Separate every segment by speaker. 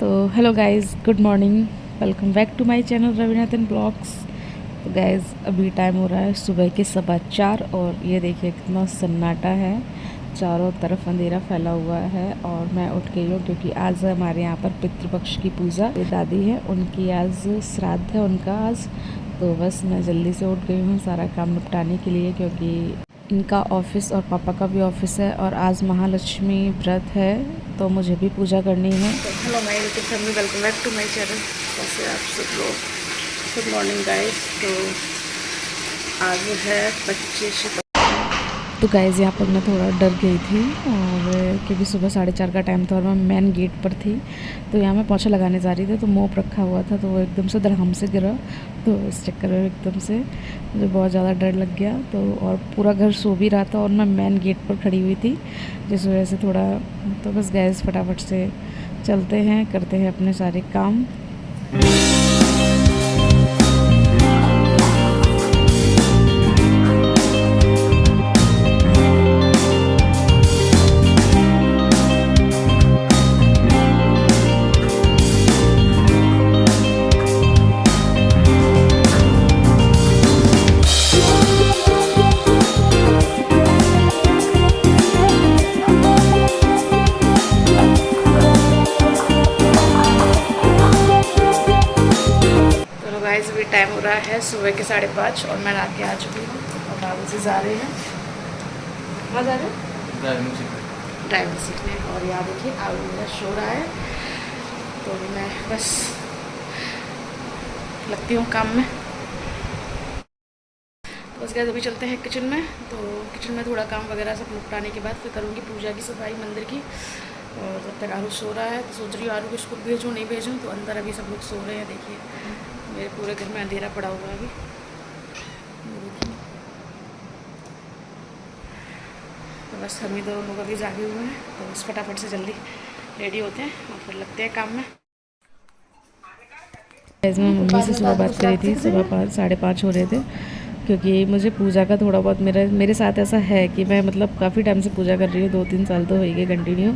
Speaker 1: तो hello guys, good morning, welcome back to my channel Ravinathan blogs. तो guys अभी time हो रहा है सुबह के 4:15 और ये देखिए कितना सन्नाटा है, चारों तरफ अंधेरा फैला हुआ है। और मैं उठ गई हूँ क्योंकि आज हमारे यहाँ पर पितृपक्ष की पूजा, ये दादी है उनकी आज श्राद्ध है उनका आज। तो बस मैं जल्दी से उठ गई हूँ सारा काम निपटाने के लिए, क्योंकि इनका ऑफिस और पापा का भी ऑफिस है और आज महालक्ष्मी व्रत है तो मुझे भी पूजा करनी है। Hello my YouTube family, welcome back to my channel. कैसे आप सब लोग? Good morning guys. तो आज है 25। तो गाइस यहाँ पर मैं थोड़ा डर गई थी, और क्योंकि सुबह 4:30 का टाइम था और मैं मेन गेट पर थी। तो यहाँ मैं पोछा लगाने जा रही थी तो मोप रखा हुआ था, तो वो एकदम से धड़ाम से गिरा। तो इस चक्कर में एकदम से मुझे बहुत ज़्यादा डर लग गया। तो और पूरा घर सो भी रहा था और मैं मेन गेट पर खड़ी हुई थी, जिस वजह से थोड़ा, तो बस गैस फटाफट से चलते हैं, करते हैं अपने सारे काम। अभी टाइम हो रहा है सुबह के 5:30 और मैं आके आ चुकी हूँ और बाबू जी जा रहे हैं। कहाँ जा रहे हैं? ड्राइविंग सीखने। और यहाँ देखिए आलू मेरा शो रहा है, तो मैं बस लगती हूँ काम में। बस गए अभी चलते हैं किचन में। तो किचन में थोड़ा काम वगैरह सब निपटाने के बाद फिर करूँगी पूजा की सफाई मंदिर की। और जब तक आलू सो रहा है तो सोच रही हूँ आलू को स्कूल भेजूँ नहीं भेजूँ। तो अंदर अभी सब लोग सो रहे हैं, देखिए मेरे पूरे घर में अंधेरा पड़ा हुआ है अभी। तो बस हम ही दोनों लोग अभी जागे हुए हैं, तो बस फटाफट से जल्दी रेडी होते हैं और फिर लगते हैं काम में। मैं मम्मी से सुबह बात करी थी, सुबह 5:30 हो रहे थे, क्योंकि मुझे पूजा का थोड़ा बहुत मेरे साथ ऐसा है कि मैं मतलब काफ़ी टाइम से पूजा कर रही हूँ, 2-3 साल तो हो ही गए कंटिन्यू।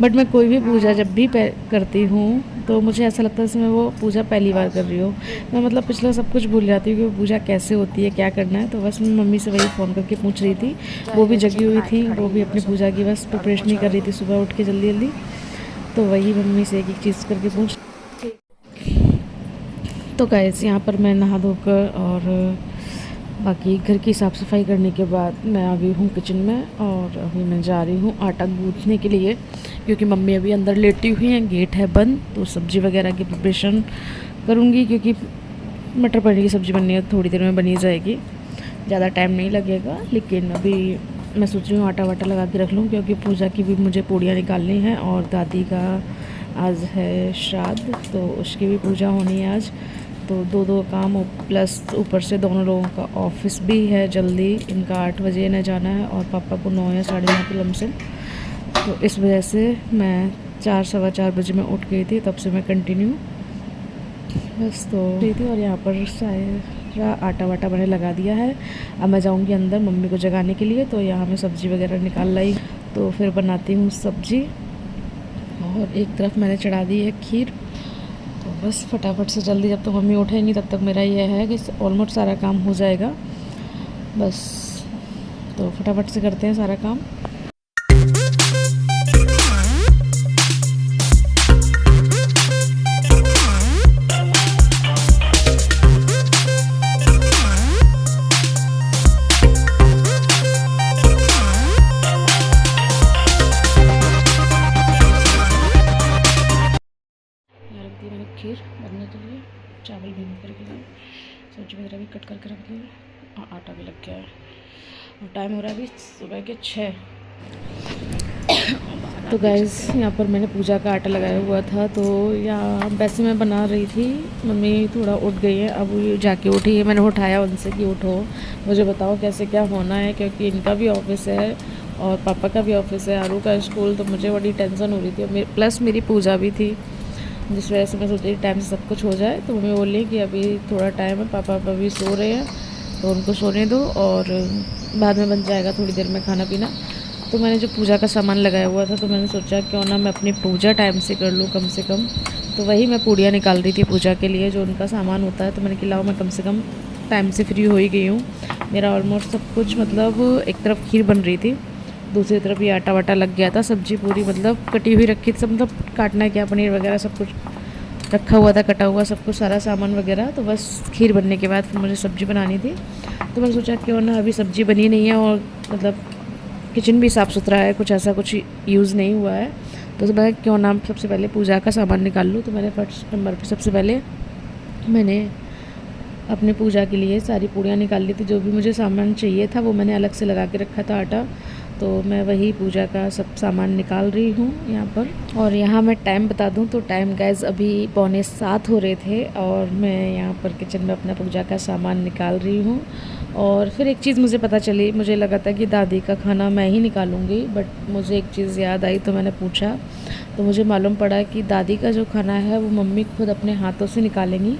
Speaker 1: बट मैं कोई भी पूजा जब भी करती हूँ तो मुझे ऐसा लगता है जैसे मैं वो पूजा पहली बार कर रही हूँ। मैं मतलब पिछला सब कुछ भूल जाती हूँ कि वो पूजा कैसे होती है, क्या करना है। तो बस मैं मम्मी से वही फ़ोन करके पूछ रही थी, वो भी जगी हुई थी, वो भी अपनी पूजा की बस प्रिपरेशन ही कर रही थी सुबह उठ के जल्दी जल्दी। तो वही मम्मी से एक एक चीज़ करके पूछ। तो गाइस यहाँ पर मैं नहा धोकर और बाकी घर की साफ़ सफाई करने के बाद मैं आ गई हूँ किचन में। और अभी मैं जा रही हूँ आटा गूँथने के लिए, क्योंकि मम्मी अभी अंदर लेटी हुई हैं, गेट है बंद। तो सब्ज़ी वगैरह की प्रिपरेशन करूँगी, क्योंकि मटर पनीर की सब्ज़ी बननी है, थोड़ी देर में बनी जाएगी, ज़्यादा टाइम नहीं लगेगा। लेकिन अभी मैं सोच रही हूँ आटा वाटा लगा के रख लूँ, क्योंकि पूजा की भी मुझे पूड़ियाँ निकालनी हैं और दादी का आज है श्राद्ध, तो उसकी भी पूजा होनी है आज। तो दो काम, प्लस ऊपर से दोनों लोगों का ऑफिस भी है जल्दी, इनका 8 बजे न जाना है और पापा को 9 या 9:30 के लमसम। तो इस वजह से मैं 4, 4:15 बजे मैं उठ गई थी, तब से मैं कंटिन्यू बस तो रही थी। और यहाँ पर सारा आटा वाटा मैंने लगा दिया है। अब मैं जाऊँगी अंदर मम्मी को जगाने के लिए। तो यहाँ मैं सब्ज़ी वगैरह निकाल लाई, तो फिर बनाती हूँ सब्ज़ी। और एक तरफ मैंने चढ़ा दी है खीर। तो बस फटाफट से जल्दी, जब तक मम्मी उठे नहीं तब तक मेरा ये है कि ऑलमोस्ट सारा काम हो जाएगा बस। तो फटाफट से करते हैं सारा काम। मैंने खीर बनने के लिए, चावल भी करके लिए, सब्जी वगैरह भी कट करके रख दी और आटा भी लग गया है। और टाइम हो रहा है अभी सुबह के 6। तो गाइस यहाँ पर मैंने पूजा का आटा लगाया हुआ था। तो यहाँ वैसे मैं बना रही थी, मम्मी थोड़ा उठ गई है, अब ये जाके उठी है। मैंने उठाया उनसे कि उठो, मुझे बताओ कैसे क्या होना है, क्योंकि इनका भी ऑफिस है और पापा का भी ऑफिस है, आरू का स्कूल। तो मुझे बड़ी टेंशन हो रही थी, प्लस मेरी पूजा भी थी, जिस वजह से मैं सोच रही टाइम से सब कुछ हो जाए। तो मम्मी बोली कि अभी थोड़ा टाइम है, पापा अभी सो रहे हैं तो उनको सोने दो और बाद में बन जाएगा थोड़ी देर में खाना पीना। तो मैंने जो पूजा का सामान लगाया हुआ था, तो मैंने सोचा क्यों ना मैं अपनी पूजा टाइम से कर लूँ कम से कम। तो वही मैं पूड़ियाँ निकाल रही थी पूजा के लिए, जो उनका सामान होता है। तो मैंने कहा लाओ मैं कम से कम टाइम से फ्री हो ही गई हूँ। मेरा ऑलमोस्ट सब कुछ मतलब एक तरफ खीर बन रही थी, दूसरी तरफ ये आटा वाटा लग गया था, सब्ज़ी पूरी मतलब कटी हुई रखी थी, सब मतलब काटना क्या, पनीर वगैरह सब कुछ रखा हुआ था, कटा हुआ सब कुछ, सारा सामान वगैरह। तो बस खीर बनने के बाद फिर मुझे सब्ज़ी बनानी थी। तो मैंने सोचा क्यों ना अभी सब्ज़ी बनी नहीं है और मतलब किचन भी साफ़ सुथरा है, कुछ ऐसा कुछ यूज़ नहीं हुआ है, तो मैं क्यों ना सबसे पहले पूजा का सामान निकाल लूँ। तो मैंने फर्स्ट नंबर पर सबसे पहले मैंने अपने पूजा के लिए सारी पूड़ियाँ निकाल ली थी। जो भी मुझे सामान चाहिए था वो मैंने अलग से लगा के रखा था आटा। तो मैं वही पूजा का सब सामान निकाल रही हूँ यहाँ पर। और यहाँ मैं टाइम बता दूँ तो टाइम गाइस अभी 6:45 हो रहे थे और मैं यहाँ पर किचन में अपना पूजा का सामान निकाल रही हूँ। और फिर एक चीज़ मुझे पता चली, मुझे लगा था कि दादी का खाना मैं ही निकालूंगी, बट मुझे एक चीज़ याद आई तो मैंने पूछा, तो मुझे मालूम पड़ा कि दादी का जो खाना है वो मम्मी खुद अपने हाथों से निकालेंगी।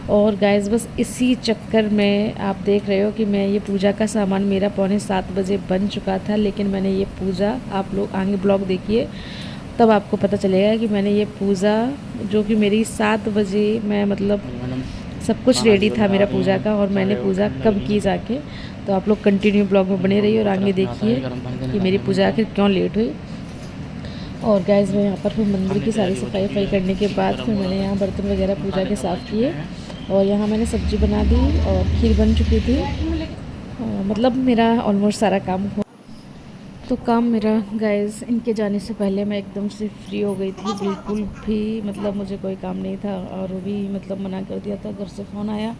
Speaker 1: और गाइस बस इसी चक्कर में आप देख रहे हो कि मैं ये पूजा का सामान मेरा 6:45 बजे बन चुका था, लेकिन मैंने ये पूजा, आप लोग आगे ब्लॉग देखिए तब आपको पता चलेगा कि मैंने ये पूजा जो कि मेरी 7 बजे, मैं मतलब सब कुछ रेडी था मेरा पूजा का, और मैंने पूजा कब की जाके। तो आप लोग कंटिन्यू ब्लॉग में बने रहिए और आगे देखिए कि मेरी पूजा आखिर क्यों लेट हुई। और गैस में यहाँ पर फिर मंदिर की सारी सफाई करने के बाद फिर मैंने यहाँ बर्तन वगैरह पूजा के साफ़ किए। और यहाँ मैंने सब्ज़ी बना दी और खीर बन चुकी थी। मतलब मेरा ऑलमोस्ट सारा काम हो, तो काम मेरा गाइस इनके जाने से पहले मैं एकदम से फ्री हो गई थी, बिल्कुल भी मतलब मुझे कोई काम नहीं था। और वो भी मतलब मना कर दिया था, घर से फ़ोन आया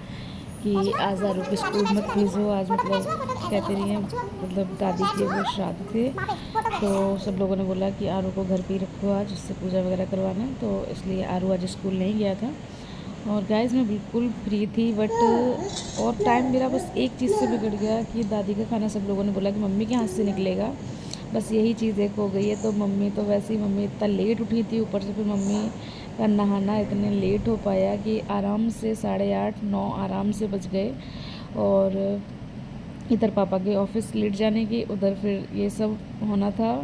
Speaker 1: कि आज आरू को स्कूल मत भेजो, आज मतलब कहते रही हैं मतलब दादी के वो श्राद्ध थे, तो सब लोगों ने बोला कि आरू को घर पे ही रखो आज, उससे पूजा वगैरह करवाना है, तो इसलिए आरू आज स्कूल नहीं गया था। और गाइस मैं बिल्कुल फ्री थी, बट और टाइम मेरा बस एक चीज़ से बिगड़ गया कि दादी का खाना सब लोगों ने बोला कि मम्मी के हाथ से निकलेगा, बस यही चीज़ एक हो गई है। तो मम्मी तो वैसे ही मम्मी इतना लेट उठी थी, ऊपर से फिर मम्मी का नहाना इतने लेट हो पाया कि आराम से 8:30 9 आराम से बज गए। और इधर पापा के ऑफिस लेट जाने की, उधर फिर ये सब होना था,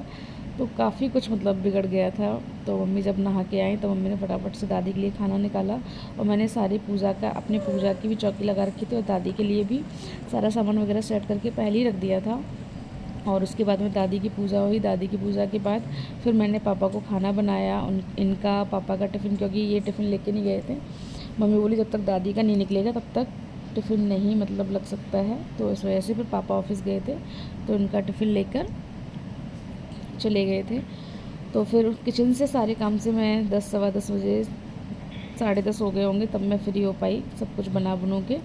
Speaker 1: तो काफ़ी कुछ मतलब बिगड़ गया था। तो मम्मी जब नहा के आई तो मम्मी ने फटाफट से दादी के लिए खाना निकाला, और मैंने सारी पूजा का, अपनी पूजा की भी चौकी लगा रखी थी और दादी के लिए भी सारा सामान वगैरह सेट करके पहले ही रख दिया था। और उसके बाद में दादी की पूजा हुई। दादी की पूजा के बाद फिर मैंने पापा को खाना बनाया, इनका पापा का टिफ़िन, क्योंकि ये टिफ़िन लेके नहीं गए थे। मम्मी बोली जब तक दादी का नहीं निकलेगा तब तक टिफ़िन नहीं मतलब लग सकता है, तो इस वजह से फिर पापा ऑफिस गए थे तो इनका टिफ़िन लेकर चले गए थे। तो फिर किचन से सारे काम से मैं 10 सवा 10 बजे 10:30 हो गए होंगे, तब मैं फ्री हो पाई सब कुछ बना बनू के।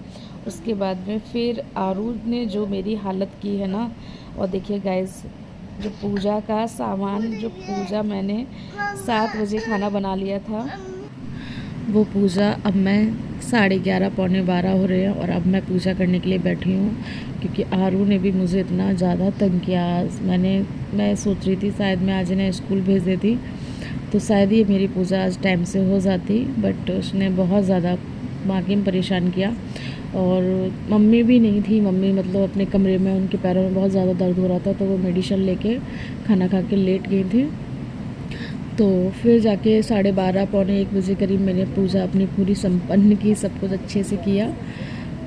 Speaker 1: उसके बाद में फिर आरू ने जो मेरी हालत की है ना, और देखिए गाइस जो पूजा का सामान, जो पूजा मैंने 7 बजे खाना बना लिया था, वो पूजा अब मैं 11:30 पौने 12 हो रहे हैं और अब मैं पूजा करने के लिए बैठी हूँ, क्योंकि आरू ने भी मुझे इतना ज़्यादा तंग किया। मैं सोच रही थी शायद मैं आज इन्हें स्कूल भेज देती तो शायद ये मेरी पूजा आज टाइम से हो जाती, बट उसने बहुत ज़्यादा बाकी में परेशान किया। और मम्मी भी नहीं थी, मम्मी मतलब अपने कमरे में, उनके पैरों में बहुत ज़्यादा दर्द हो रहा था, तो वो मेडिसिन लेके खाना खा के लेट गई थी। तो फिर जाके 12:30 पौने 1 बजे करीब मैंने पूजा अपनी पूरी संपन्न की, सब कुछ अच्छे से किया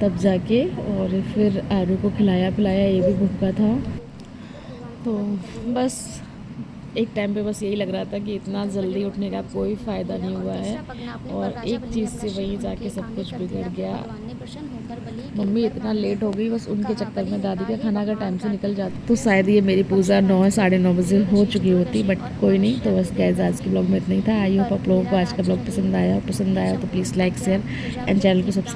Speaker 1: तब जाके। और फिर आरू को खिलाया पिलाया, ये भी भूखा था। तो बस एक टाइम पे बस यही लग रहा था कि इतना जल्दी उठने का कोई फ़ायदा नहीं हुआ है, और एक चीज़ से वहीं जाके सब कुछ बिगड़ गया। मम्मी इतना लेट हो गई, बस उनके चक्कर में दादी का खाना अगर टाइम से निकल जाता तो शायद ये मेरी पूजा 9 साढ़े 9 बजे हो चुकी होती, बट कोई नहीं। तो बस गाइस आज के ब्लॉग में इतना ही था। आई होप आप लोगों को आज का ब्लॉग पसंद आया तो please like share and channel को सब्सक्राइब